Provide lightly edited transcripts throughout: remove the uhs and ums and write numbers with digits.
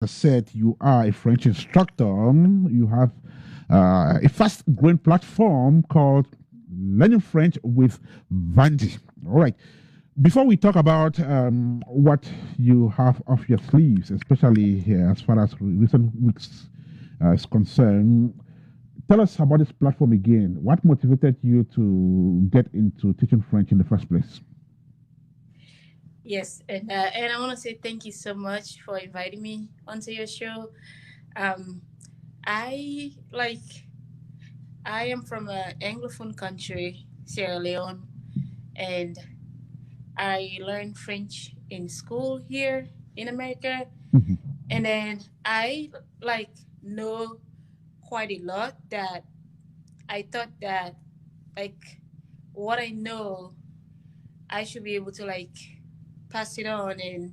said, you are a French instructor. You have a fast-growing platform called Learning French with Vandi. All right. Before we talk about what you have off your sleeves, especially here as far as recent weeks is concerned, tell us about this platform again. What motivated you to get into teaching French in the first place? Yes, and I want to say thank you so much for inviting me onto your show. Um, I I am from an Anglophone country, Sierra Leone, and I learned French in school here in America, Mhm. and then I like know quite a lot that I thought that like what I know I should be able to like pass it on and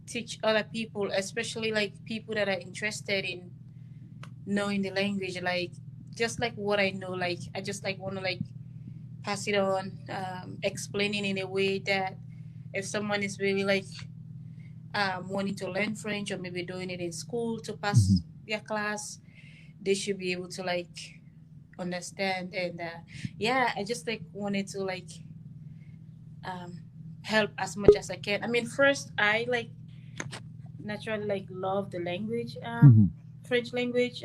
teach other people, especially like people that are interested in knowing the language, like just like what I know, like I just like want to like pass it on, explaining in a way that if someone is really like wanting to learn French or maybe doing it in school to Mhm. pass their class, they should be able to like understand. And yeah, I just like wanted to like um, help as much as I can. I mean, first I like naturally like love the language, Mhm. French language.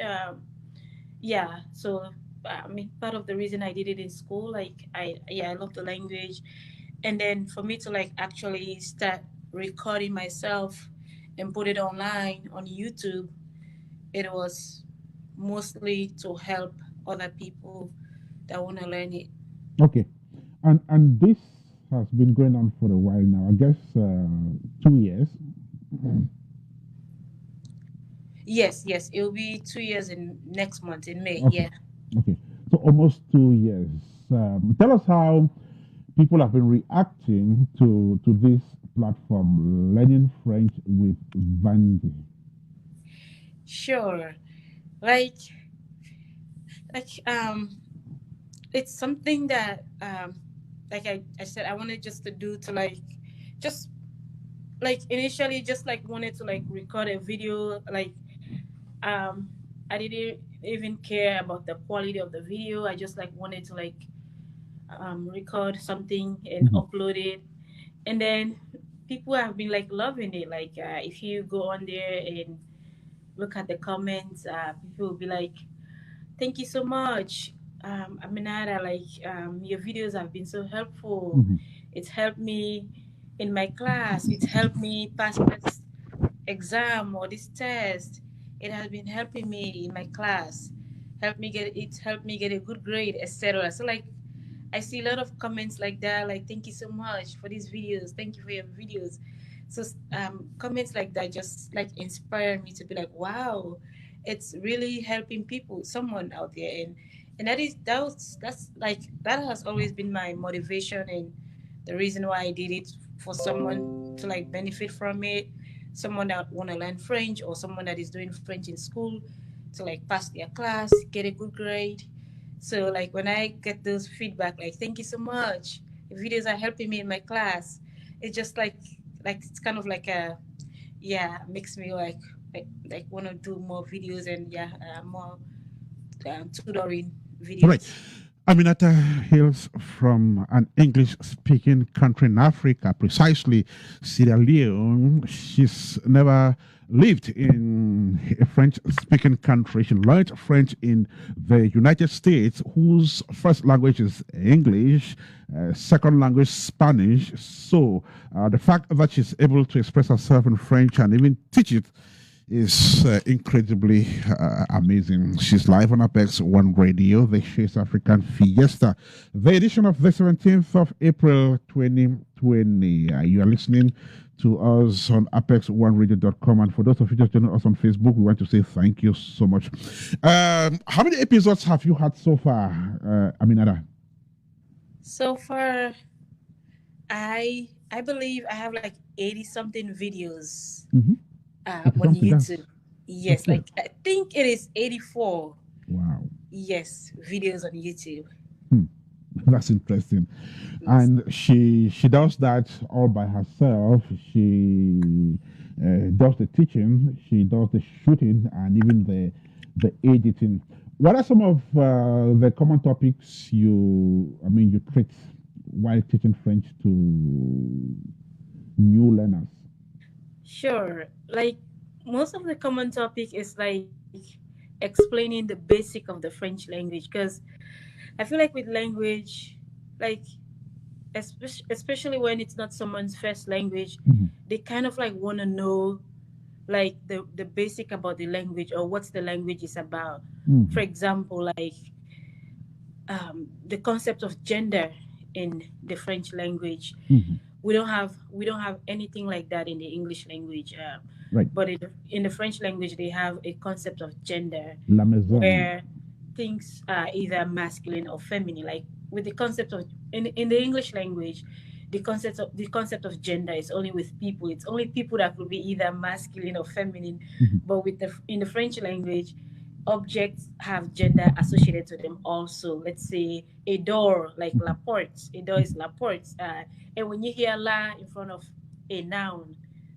Yeah, so I mean, part of the reason I did it in school, like I love the language, and then for me to like actually start recording myself and put it online on YouTube, it was mostly to help other people that want to learn it. Okay. And this has been going on for a while now. I guess 2 years. Yes, yes, it will be 2 years in next month in May. Okay. Yeah. Okay. So almost 2 years. Tell us how people have been reacting to this platform, learning French with Vandi. Sure. Like like it's something that like I said I wanted just to do to like just like initially just like wanted to like record a video like um I didn't even care about the quality of the video. I just like wanted to like record something and Mhm. upload it, and then people have been like loving it. Like if you go on there and look at the comments, people will be like, thank you so much, Aminata. Like, your videos have been so helpful. Mhm. It's helped me in my class. It's helped me pass this exam or this test. It has been helping me in my class. Helped me get a good grade, etc. So like, I see a lot of comments like that. Like, thank you so much for these videos. Thank you for your videos. So comments like that just like inspire me to be like, wow, it's really helping people, someone out there, and that's like that has always been my motivation and the reason why I did it, for someone to like benefit from it, someone that want to learn French or someone that is doing French in school to like pass their class, get a good grade. So like when I get those feedback, like thank you so much, the videos are helping me in my class. It's just like it's kind of like a yeah makes me like want to do more videos and yeah more tutoring All right. videos. Aminata hails from an English speaking country in Africa, precisely Sierra Leone. She's never lived in a French speaking country. She learned French in the United States, whose first language is English, second language Spanish. So the fact that she's able to express herself in French and even teach it is incredibly amazing. She's live on Apex One Radio, the Shares African Fiesta, the edition of the 17th of April 2020. You are listening to us on apex1radio.com. And for those of you just joining us on Facebook, we want to say thank you so much. How many episodes have you had so far, Aminata? So far, I believe I have like 80 something videos Mm-hmm. It is on something. YouTube. That's Yes, okay. like I think it is 84. Wow. Yes, videos on YouTube. Hmm. That's interesting. Yes. And she does that all by herself. She does the teaching, she does the shooting, and even the editing. What are some of the common topics you treat while teaching French to new learners? Sure. Like most of the common topic is like explaining the basic of the French language, because I feel like with language, like especially when it's not someone's first language, Mhm. they kind of like want to know like the basic about the language or what's the language is about. For Mhm. example, like the concept of gender in the French language. Mhm. We don't have anything like that in the English language. Right. But in the French language, they have a concept of gender La maison. where things are either masculine or feminine. Like with the concept of in the English language, the concept of gender is only with people. It's only people that could be either masculine or feminine. Mhm. But in the French language, objects have gender associated to them also. Let's say a door, like la Mhm. porte. A door is la porte. And when you hear la in front of a noun,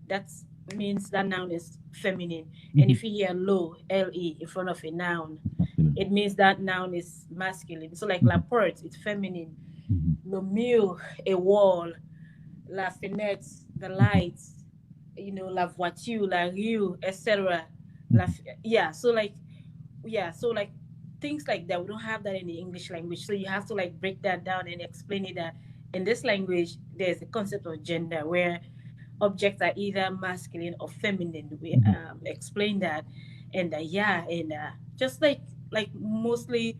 that means that noun is feminine. And Mhm. if you hear lo, le, in front of a noun, Masculine. it means that noun is masculine. So like la Mhm. porte, it's feminine. Mhm. Le mur, a wall. La fenêtre, the Mhm. lights. La voiture, la rue, etc. Mhm. Yeah. So like things like that, we don't have that in the English language, so you have to like break that down and explain it that in this language there's a concept of gender where objects are either masculine or feminine. We Mhm. explain that. And yeah, and just like mostly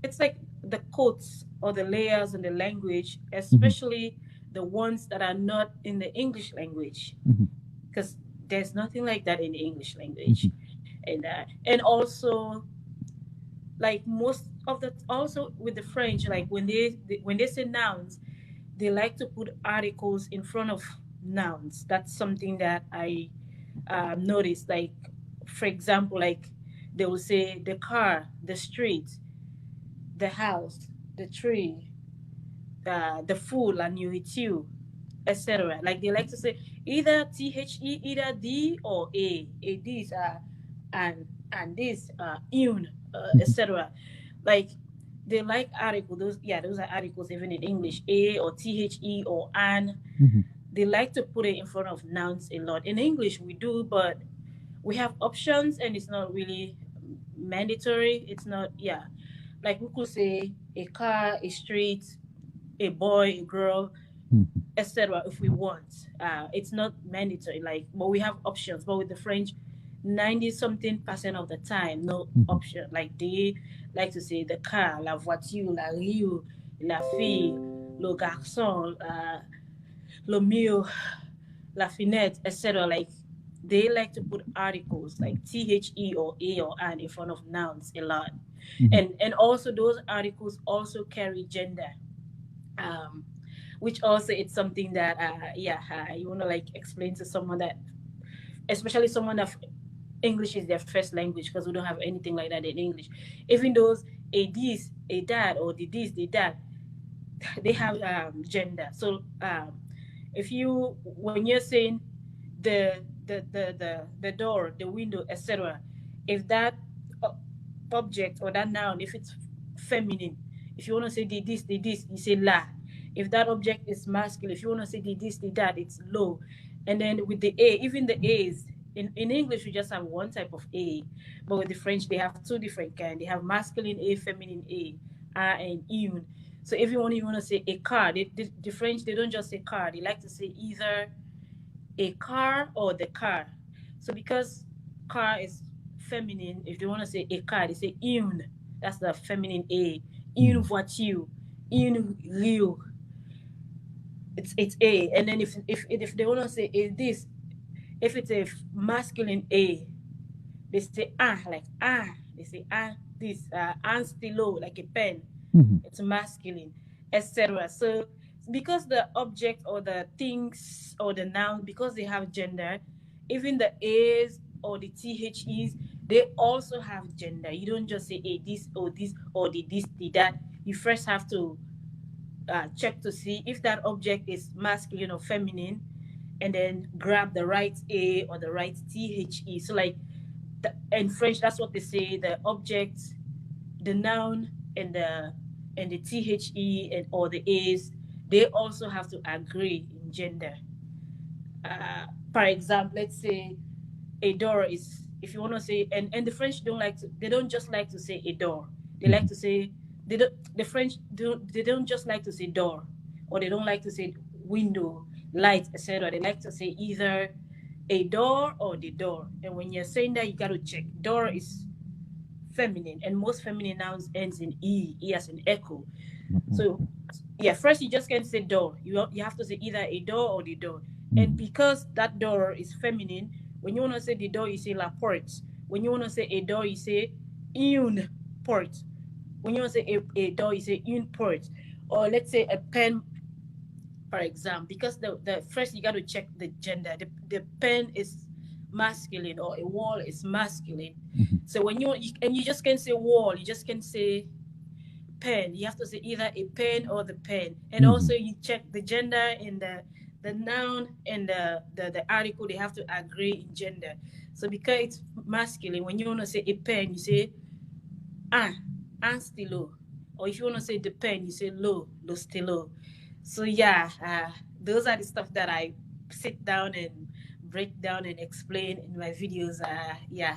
it's like the codes or the layers in the language, Mhm. especially the ones that are not in the English language, Mhm. because there's nothing like that in the English language. Mhm. And also, like most of the also with the French, like when they say nouns, they like to put articles in front of nouns. That's something that I noticed. Like, for example, like they will say the car, the street, the house, the tree, the fool, la nourriture, etc. Like they like to say either the, either d or a this and this un, Mhm. etc. Like they like article. Those are articles even in English. A or the or an. Mhm. They like to put it in front of nouns a lot. In English we do, but we have options and it's not really mandatory. It's not, yeah. Like we could say a car, a street, a boy, a girl, Mhm. etc. if we want. It's not mandatory, like, but we have options. But with the French, 90 something percent of the time, no Mhm. option. Like they like to say the car, la voiture, la rue, la fille, le garçon, le mur, la fenêtre, etc. Like they like to put articles like the or a or an in front of nouns a lot. Mhm. And also those articles also carry gender, um, which also it's something that you want to like explain to someone that, especially someone that English is their first language, because we don't have anything like that in English. Even those a this, a that, or the this, the that, they have gender. So if you when you're saying the door, the window, etc., if that uh, object or that noun, if it's feminine, if you want to say the this, you say la. If that object is masculine, if you want to say the this, the that, it's low. And then with the a, even the a's, in English we just have one type of a, but with the French they have two different kind. They have masculine a, feminine a, and une. So if you want to say a car, the French, they don't just say car, they like to say either a car or the car. So because car is feminine, if they want to say a car, they say une. That's the feminine a. Une Mhm. voiture, une rue. It's a. And then if they want to say is this, if it's a masculine a, they say ah, like ah. They say ah this un stylo, like a pen. Mhm. It's masculine, etc. So because the object or the things or the noun, because they have gender, even the a's or the the's, they also have gender. You don't just say a this or the this, the that. You first have to check to see if that object is masculine or feminine. and then grab the right A or the right THE. So like in French, that's what they say, the object, the noun, and the THE and or the A's, they also have to agree in gender. For example, let's say a door is, if you want to say, and the French don't like to, they don't just like to say a door, they like to say, the French don't, they don't just like to say door, or they don't like to say window, light, etc. They like to say either a door or the door. And when you're saying that, you got to check. Door is feminine, and most feminine nouns ends in e as in echo. So yeah, first you just can't say door. You have to say either a door or the door. And because that door is feminine, when you want to say the door, you say la porte. When you want to say a door, you say une porte. When you want to say a door, you say une porte. Or let's say a pen, for example, because the first you got to check the gender. The pen is masculine, or a wall is masculine. So when and you just can't say wall, you just can't say pen. You have to say either a pen or the pen. And also you check the gender in the noun and the article, they have to agree in gender. So because it's masculine, when you want to say a pen, you say un stylo. Or if you want to say the pen, you say lo stylo. So yeah, those are the stuff that I sit down and break down and explain in my videos. Yeah,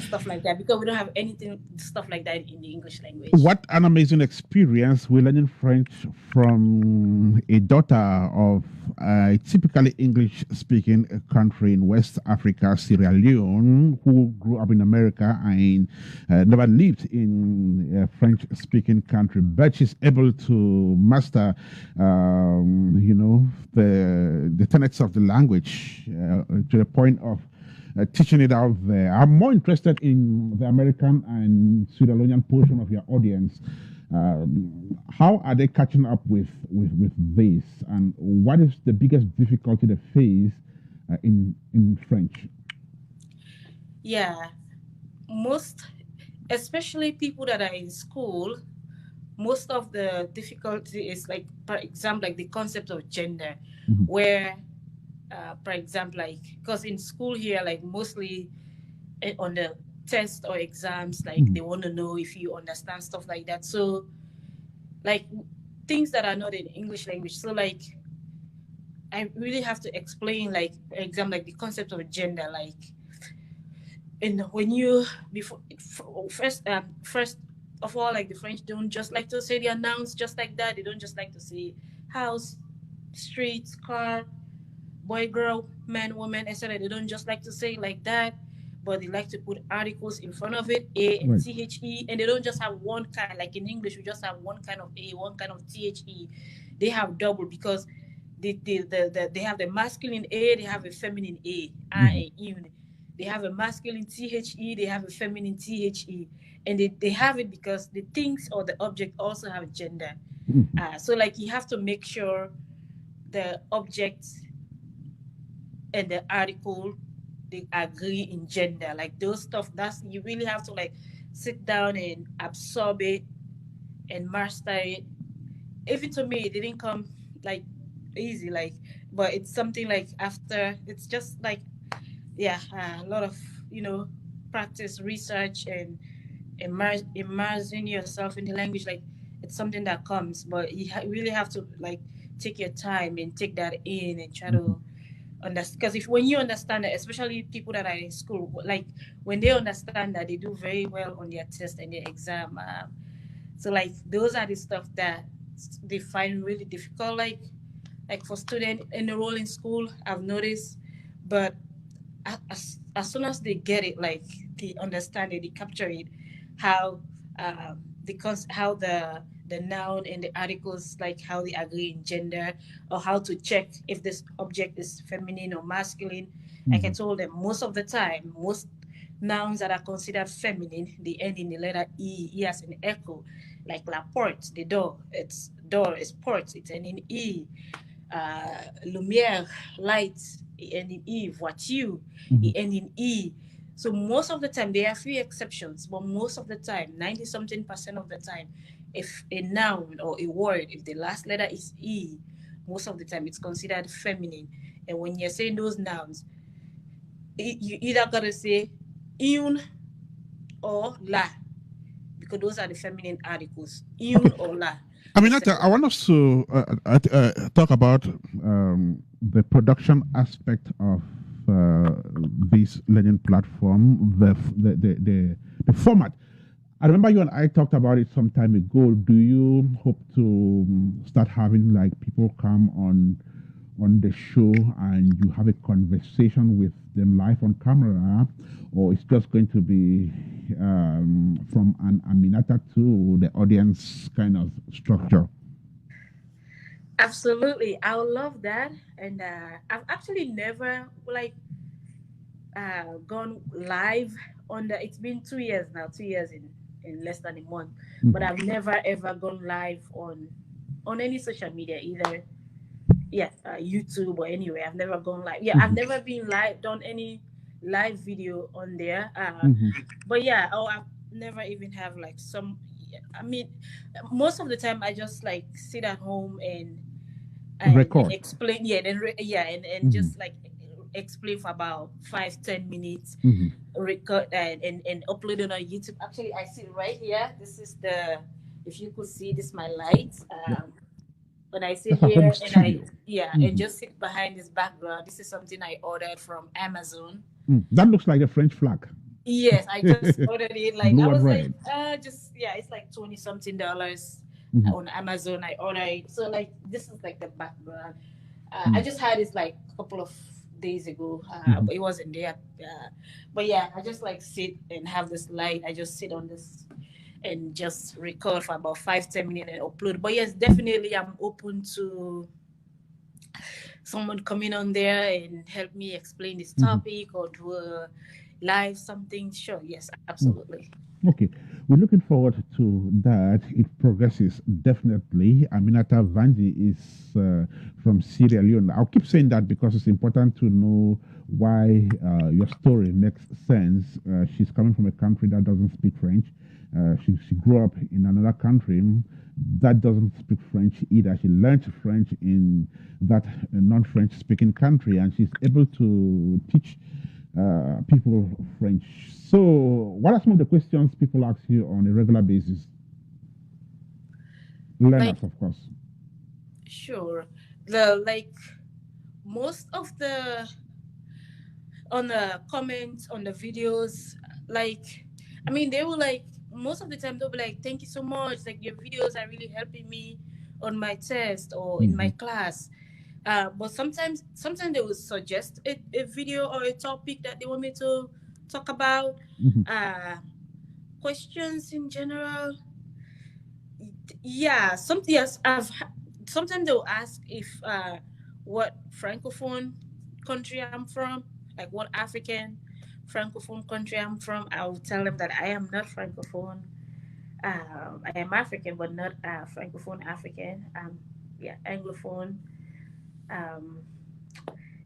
stuff like that, because we don't have anything stuff like that in the English language. What an amazing experience. We're learning French from a daughter of a typically English-speaking country in West Africa, Sierra Leone, who grew up in America and never lived in a French-speaking country, but she's able to master, the tenets of the language to the point of teaching it out there. I'm more interested in the American and Sierra Leonean portion of your audience. How are they catching up with this, and what is the biggest difficulty they face in French? Yeah, most, especially people that are in school, most of the difficulty is like, for example, like the concept of gender, where for example, like, because in school here, like mostly on the test or exams, like they want to know if you understand stuff like that. So like things that are not in English language. So like I really have to explain, like, for example, like the concept of gender, like, and when you first of all, like the French don't just like to say their nouns just like that. They don't just like to say house, streets, car, boy, girl, man, woman, etc. They don't just like to say like that, but they like to put articles in front of it, A and THE, and they don't just have one kind. Like in English, we just have one kind of A, one kind of THE. They have double, because they have the masculine A, they have a feminine A, I and une. They have a masculine THE, they have a feminine THE, and they have it because the things or the object also have gender. So like you have to make sure the object and the article, they agree in gender, like those stuff. That's, you really have to like sit down and absorb it and master it. Even to me, it didn't come like easy, like, but it's something like after, it's just like, yeah, a lot of, practice, research, and immersing yourself in the language. Like it's something that comes, but you really have to like take your time and take that in and try to understand. Because if when you understand that, especially people that are in school, like when they understand that, they do very well on their test and their exam. So like those are the stuff that they find really difficult, like for students enroll in school, I've noticed. But as soon as they get it, like they understand it, they capture it, how how the noun and the articles, like how they agree in gender, or how to check if this object is feminine or masculine. Like I told them, most of the time, most nouns that are considered feminine, they end in the letter E as in echo. Like la porte, the door, it's door is porte, it's ending in E. Lumière, light, it end in E. Voiture, it end in E. So most of the time, there are a few exceptions, but most of the time, 90 something percent of the time, if a noun or a word, if the last letter is E, most of the time it's considered feminine. And when you're saying those nouns, you either gotta say un or la, because those are the feminine articles. Un or la. Aminata, I want us to talk about the production aspect of this learning platform, the format. I remember you and I talked about it some time ago. Do you hope to start having like people come on the show and you have a conversation with them live on camera, or it's just going to be from an Aminata to the audience kind of structure? Absolutely, I would love that. And I've actually never gone live on the. It's been 2 years now, 2 years in less than a month. But I've never ever gone live on any social media either. Yeah, YouTube or anywhere. I've never gone live. Yeah, I've never been live, done any live video on there. But yeah, I've never even have like some. I mean, most of the time I just like sit at home and Record. explain. Yeah, and just like explain for about 5-10 minutes. Record and upload it on YouTube. Actually, I see it right here. This is the. If you could see, this is my lights. When I sit That's a here home and studio. and just sit behind this background, this is something I ordered from Amazon. That looks like a French flag. Yes, I just ordered it. Like Blue I and was red. like, it's like $20-something on Amazon. I ordered it. So like this is like the background. I just had this like a couple of days ago, but it wasn't there. But yeah, I just like sit and have this light. I just sit on this and just record for about 5-10 minutes and upload. But yes, definitely I'm open to someone coming on there and help me explain this topic or do a live something. Sure, yes, absolutely. Okay, we're looking forward to that. It progresses definitely. Aminata Vandi is from Sierra Leone. I'll keep saying that because it's important to know why your story makes sense. She's coming from a country that doesn't speak French. She grew up in another country that doesn't speak French either. She learned French in that non-French speaking country, and she's able to teach people French. So, what are some of the questions people ask you on a regular basis? Learners, Like, of course. sure. Most of the on the comments on the videos, like, I mean, they will like most of the time they'll be like, "Thank you so much. Like your videos are really helping me on my test or in my class." But sometimes they will suggest a video or a topic that they want me to talk about. Uh, Questions in general. Yeah, yes, sometimes they'll ask if what francophone country I'm from, like what African francophone country I'm from. I'll tell them that I am not francophone. I am African, but not francophone African. Yeah, anglophone. Um,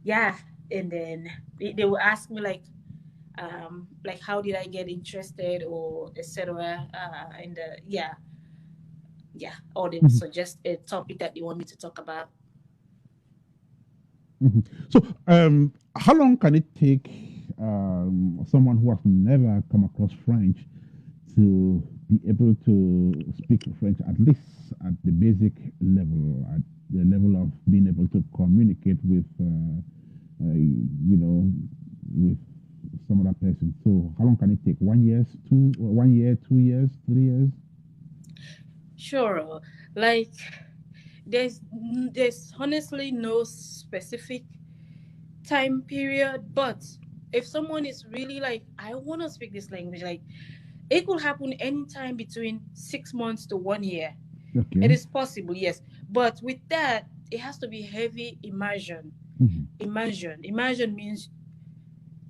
yeah, and then they will ask me like how did I get interested or etc. And or they will suggest a topic that they want me to talk about. So, how long can it take someone who has never come across French to be able to speak French, at least at the basic level, at the level of being able to communicate with, with some other person? So, how long can it take? 1 year, 2 years, 3 years? Sure, like there's honestly no specific time period, but if someone is really like, I want to speak this language, like it could happen anytime between 6 months to 1 year. It Okay. is possible, yes, but with that it has to be heavy immersion. Immersion means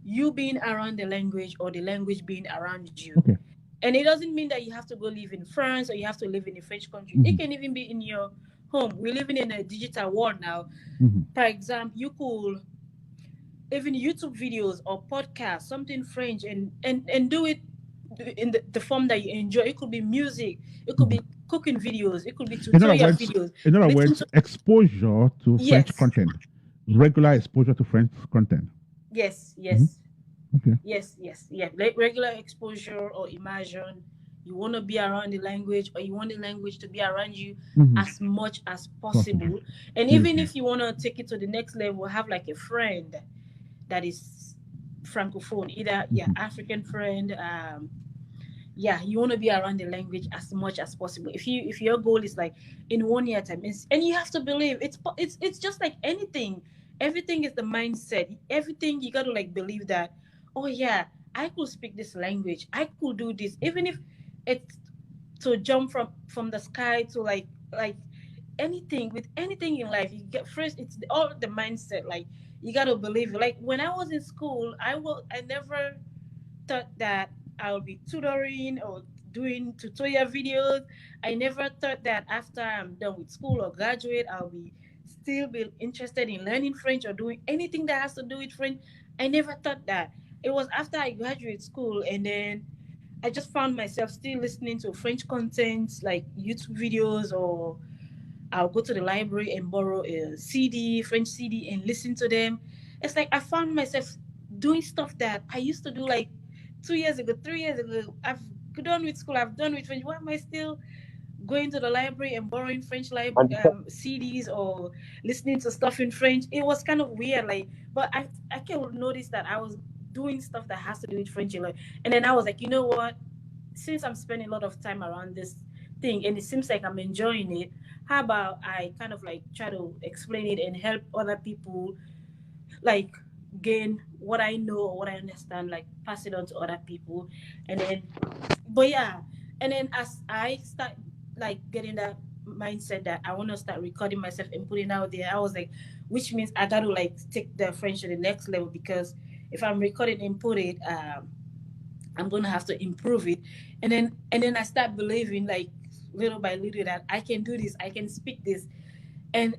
you being around the language or the language being around you. Okay. And it doesn't mean that you have to go live in France or you have to live in a French country. It can even be in your home. We're living in a digital world now. For example, you could even YouTube videos or podcasts, something French, and do it in the form that you enjoy. It could be music, it could be cooking videos, it could be In other tutorial words, videos. in other Listen words, to exposure to French yes, content. regular exposure to French content. Yes, yes. Okay. Yes, yes, yeah. Like regular exposure or immersion. You want to be around the language, or you want the language to be around you as much as Possible. possible. And even if you want to take it to the next level, have like a friend that is francophone, either African friend. Yeah, you want to be around the language as much as possible. If your goal is like in 1 year time, and you have to believe it's just like anything. Everything is the mindset. Everything you got to like believe that, oh yeah, I could speak this language, I could do this, even if it's to jump from the sky to like anything. With anything in life, you get first, it's all the mindset. Like, you got to believe it. Like when I was in school, I never thought that I'll be tutoring or doing tutorial videos. I never thought that after I'm done with school or graduate, I'll be still be interested in learning French or doing anything that has to do with French. I never thought that. It was after I graduated school, and then I just found myself still listening to French content like YouTube videos, or I'll go to the library and borrow a CD, French CD, and listen to them. It's like I found myself doing stuff that I used to do like 2 years ago, 3 years ago. I've done with school, I've done with French. Why am I still going to the library and borrowing French CDs or listening to stuff in French? It was kind of weird, like, but I can notice that I was doing stuff that has to do with French, like, and then I was like, you know what? Since I'm spending a lot of time around this thing and it seems like I'm enjoying it, how about I kind of like try to explain it and help other people like gain what I know or what I understand, like pass it on to other people. And then, but yeah, and then as I start like getting that mindset that I want to start recording myself and putting out there, I was like, which means I got to like take the French to the next level, because if I'm recording and put it, I'm gonna have to improve it. And then I start believing, like, little by little, that I can do this, I can speak this. And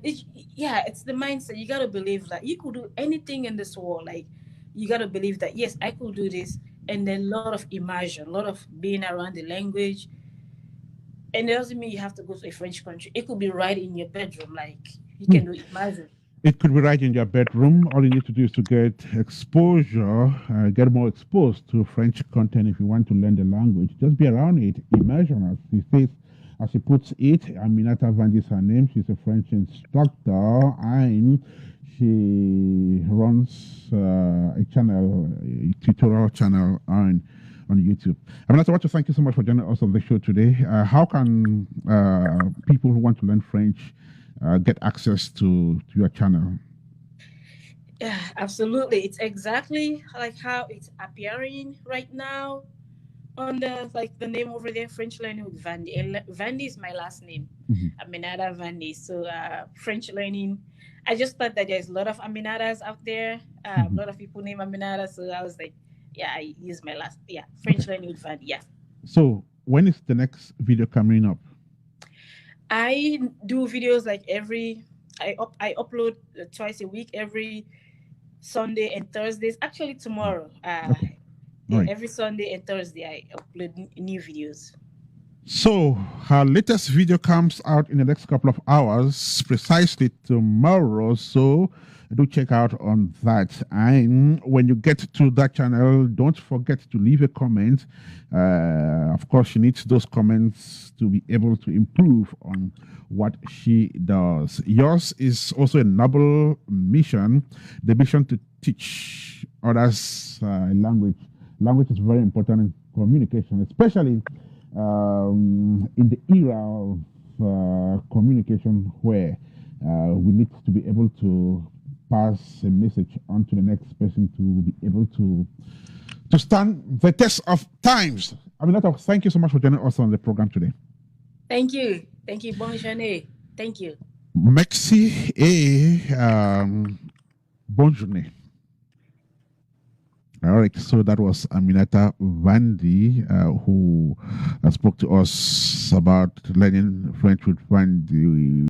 yeah, it's the mindset. You gotta believe that you could do anything in this world. Like, you gotta believe that yes, I could do this. And then a lot of immersion, a lot of being around the language. And it doesn't mean you have to go to a French country. It could be right in your bedroom. Like, you can do immersion. It could be right in your bedroom. All you need to do is to get exposure, get more exposed to French content if you want to learn the language. Just be around it. Immersion, as he says, as he puts it. Aminata Vandi is her name. She's a French instructor, and she runs a channel, a tutorial channel on YouTube. Aminata, I want to thank you so much for joining us on the show today. How can people who want to learn French get access to your channel? Yeah, absolutely. It's exactly like how it's appearing right now on the name over there, French learning with Vandi. And Vandi is my last name, Aminata Vandi. So French learning. I just thought that there's a lot of Aminatas out there. A lot of people name Aminata, so I was like, yeah, I use my last, French learning with Vandi. Yeah. So when is the next video coming up? I do videos like I upload twice a week, every Sunday and Thursdays. Actually, tomorrow. Right. Every Sunday and Thursday, I upload new videos. So her latest video comes out in the next couple of hours, precisely tomorrow. So do check out on that. And when you get to that channel, don't forget to leave a comment. Of course, she needs those comments to be able to improve on what she does. Yours is also a noble mission, the mission to teach others language. Language is very important in communication, especially in the era of communication where we need to be able to pass a message on to the next person to be able to stand the test of times. Aminata, thank you so much for joining us on the program today. Thank you. Thank you. Bonne journée. Thank you. Merci et bonne journée. All right, so that was Aminata Vandi, who spoke to us about learning French with Vandi.